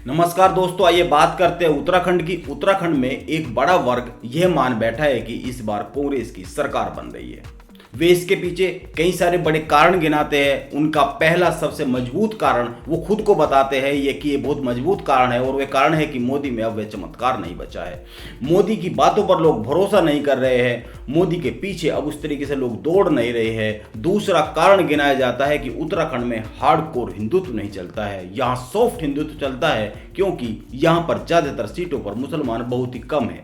नमस्कार दोस्तों, आइए बात करते हैं उत्तराखंड की। उत्तराखंड में एक बड़ा वर्ग यह मान बैठा है कि इस बार कांग्रेस की सरकार बन रही है। वे इसके पीछे कई सारे बड़े कारण गिनाते हैं। उनका पहला सबसे मजबूत कारण वो खुद को बताते हैं ये बहुत मजबूत कारण है, और वह कारण है कि मोदी में अब वह चमत्कार नहीं बचा है। मोदी की बातों पर लोग भरोसा नहीं कर रहे हैं, मोदी के पीछे अब उस तरीके से लोग दौड़ नहीं रहे हैं। दूसरा कारण गिनाया जाता है कि उत्तराखंड में हार्डकोर हिंदुत्व नहीं चलता है, यहाँ सॉफ्ट हिंदुत्व चलता है, क्योंकि यहाँ पर ज्यादातर सीटों पर मुसलमान बहुत ही कम है।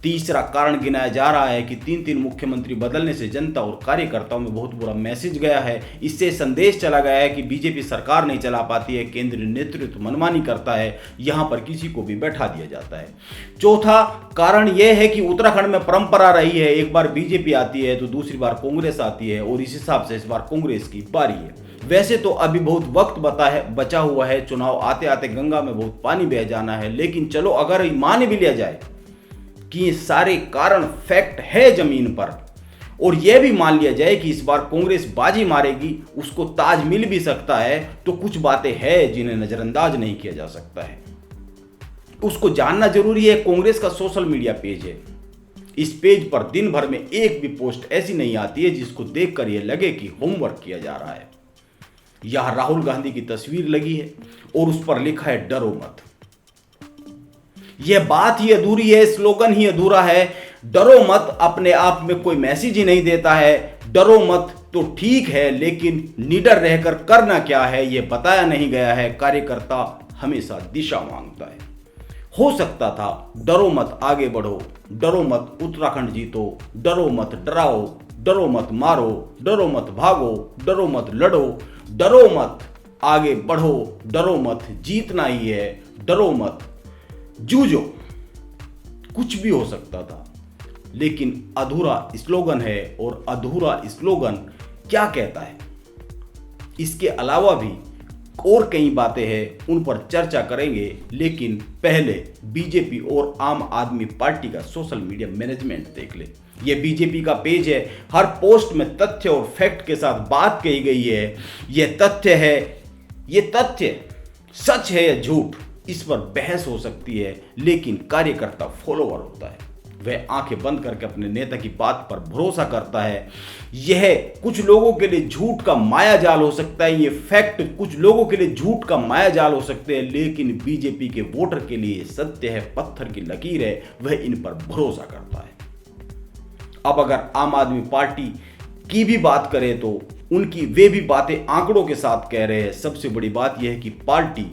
तीसरा कारण गिनाया जा रहा है कि तीन मुख्यमंत्री बदलने से जनता और कार्यकर्ताओं में बहुत बुरा मैसेज गया है। इससे संदेश चला गया है कि बीजेपी सरकार नहीं चला पाती है, केंद्रीय नेतृत्व मनमानी करता है, यहां पर किसी को भी बैठा दिया जाता है। चौथा कारण यह है कि उत्तराखंड में परंपरा रही है, एक बार बीजेपी आती है तो दूसरी बार कांग्रेस आती है, और इस हिसाब से इस बार कांग्रेस की बारी है। वैसे तो अभी बहुत वक्त बचा हुआ है, चुनाव आते आते गंगा में बहुत पानी बह जाना है, लेकिन चलो अगर मान भी लिया जाए कि ये सारे कारण फैक्ट है जमीन पर, और यह भी मान लिया जाए कि इस बार कांग्रेस बाजी मारेगी, उसको ताज मिल भी सकता है, तो कुछ बातें हैं जिन्हें नजरअंदाज नहीं किया जा सकता है। उसको जानना जरूरी है। कांग्रेस का सोशल मीडिया पेज है, इस पेज पर दिन भर में एक भी पोस्ट ऐसी नहीं आती है जिसको देखकर यह लगे कि होमवर्क किया जा रहा है। यहां राहुल गांधी की तस्वीर लगी है और उस पर लिखा है डरो मत। यह बात ही अधूरी है, स्लोगन ही अधूरा है। डरो मत अपने आप में कोई मैसेज ही नहीं देता है। डरो मत तो ठीक है, लेकिन निडर रहकर करना क्या है यह बताया नहीं गया है। कार्यकर्ता हमेशा दिशा मांगता है। हो सकता था डरो मत आगे बढ़ो, डरो मत उत्तराखंड जीतो, डरो मत डराओ, डरो मत मारो, डरो मत भागो, डरो मत लड़ो, डरो मत आगे बढ़ो, डरो मत जीतना ही है, डरो मत जूझो। कुछ भी हो सकता था, लेकिन अधूरा स्लोगन है, और अधूरा स्लोगन क्या कहता है, इसके अलावा भी और कई बातें हैं, उन पर चर्चा करेंगे। लेकिन पहले बीजेपी और आम आदमी पार्टी का सोशल मीडिया मैनेजमेंट देख ले। यह बीजेपी का पेज है, हर पोस्ट में तथ्य और फैक्ट के साथ बात कही गई है। यह तथ्य है, यह तथ्य सच है या झूठ, इस पर बहस हो सकती है, लेकिन कार्यकर्ता फॉलोवर होता है। वह आंखें बंद करके अपने नेता की बात पर भरोसा करता है। यह कुछ लोगों के लिए झूठ का माया जाल हो सकता है, यह फैक्ट कुछ लोगों के लिए झूठ का माया जाल हो सकते हैं, लेकिन बीजेपी के वोटर के लिए सत्य है, पत्थर की लकीर है, वह इन पर भरोसा करता है। अब अगर आम आदमी पार्टी की भी बात करें तो उनकी वे भी बातें आंकड़ों के साथ कह रहे हैं। सबसे बड़ी बात यह है कि पार्टी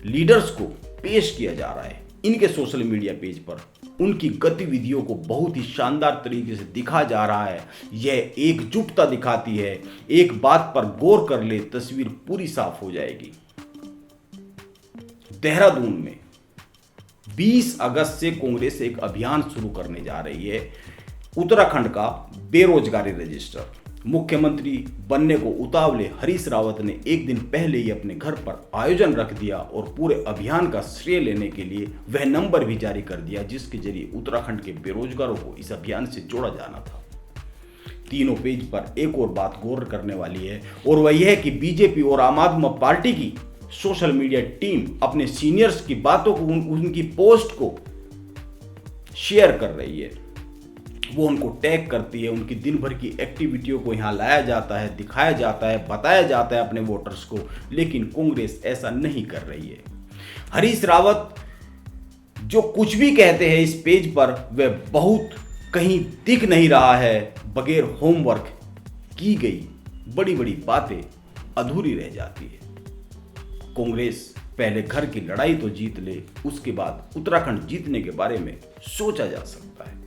लीडर्स को पेश किया जा रहा है इनके सोशल मीडिया पेज पर, उनकी गतिविधियों को बहुत ही शानदार तरीके से दिखा जा रहा है। यह एकजुटता दिखाती है। एक बात पर गौर कर ले, तस्वीर पूरी साफ हो जाएगी। देहरादून में 20 अगस्त से कांग्रेस एक अभियान शुरू करने जा रही है, उत्तराखंड का बेरोजगारी रजिस्टर। मुख्यमंत्री बनने को उतावले हरीश रावत ने एक दिन पहले ही अपने घर पर आयोजन रख दिया, और पूरे अभियान का श्रेय लेने के लिए वह नंबर भी जारी कर दिया जिसके जरिए उत्तराखंड के बेरोजगारों को इस अभियान से जोड़ा जाना था। तीनों पेज पर एक और बात गौर करने वाली है, और वह यह है कि बीजेपी और आम आदमी पार्टी की सोशल मीडिया टीम अपने सीनियर्स की बातों को, उनकी पोस्ट को शेयर कर रही है। वो उनको टैग करती है, उनकी दिन भर की एक्टिविटियों को यहाँ लाया जाता है, दिखाया जाता है, बताया जाता है अपने वोटर्स को, लेकिन कांग्रेस ऐसा नहीं कर रही है। हरीश रावत जो कुछ भी कहते हैं इस पेज पर, वह बहुत कहीं दिख नहीं रहा है। बगैर होमवर्क की गई बड़ी बड़ी बातें अधूरी रह जाती है। कांग्रेस पहले घर की लड़ाई तो जीत ले, उसके बाद उत्तराखंड जीतने के बारे में सोचा जा सकता है।